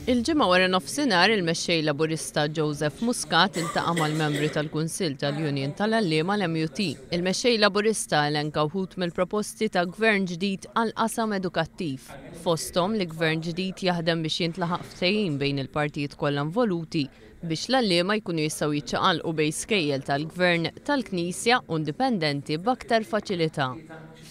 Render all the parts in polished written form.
Il-ġimgħa wara nofsinhar il-mexxej Laburista Joseph Muscat iltaqa' mal-membri tal-Kunsill tal-Union tal-Għalliema l-MUT. Il-mexxej Laburista elenka wħud mill-proposti ta' gvern ġdid għall-qasam edukattiv. Fosthom li gvern ġdid jaħdem biex jintlaħaq ftehim bejn il-partijiet kollha involuti biex l-għalliema jkunu jistgħu jiċċaqalqu bejn skejjel tal-Gvern tal-Knisja u indipendenti b'aktar faċilità.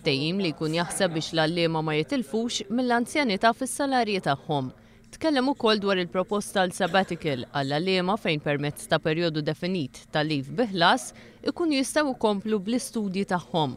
Ftehim li jkun jaħseb biex l-għalliema ma jitilfux mill-anzjanità fis-salarji tagħhom. Tkellem ukoll dwar il-proposta għal sabbatical għall-għalliema fejn permezz ta' perjodu definit ta' leave bi ħlas ikunu jistgħu jkomplu bl-istudji tagħhom.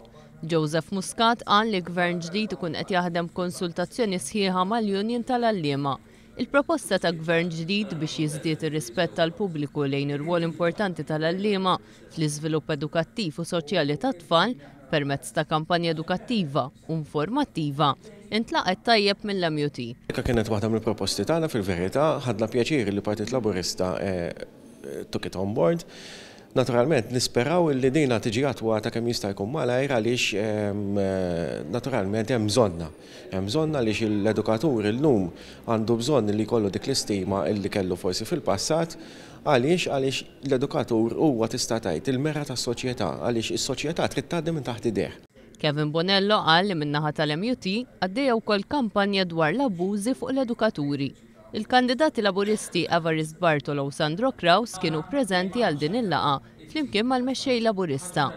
Joseph Muscat qal li gvern ġdid ikun qed jaħdem konsultazzjoni sħiħa mal-Union tal-Għalliema. Il-proposta ta' gvern ġdid biex jiżdied ir-rispett tal-pubbliku lejn ir-rwol importanti tal-għalliema fl-iżvilupp edukattiv u soċjali tat-tfal permezz ta' kampanja edukattiva u informattiva intlaqet tajjeb mill-MUT. Kienet waħda mill-proposti tagħna fil-verità ħadna pjaċir li Partit Laburista took it on board. Naturalment nisperaw li dina tiġi attwata kemm jista' jkun malajr għaliex naturalment hemm bżonna. Hemm bżonna għaliex l-edukatur illum għandu bżonn li jkollu dik l-istima li kellu forsi fil-passat għaliex l-edukatur huwa tista' tgħid il-mera tas-soċjetà għaliex is-soċjetà trid tgħaddi minn taħt idejh. Kevin Bonello qal li min-naħa tal-MUT għaddejja wkoll kampanja dwar l-abbużi fuq l-edukaturi. Il-kandidati Laburisti Evarist Bartolo u Sandro Kraus kienu preżenti għal din il-laqa flimkien mal-mexxej Laburista.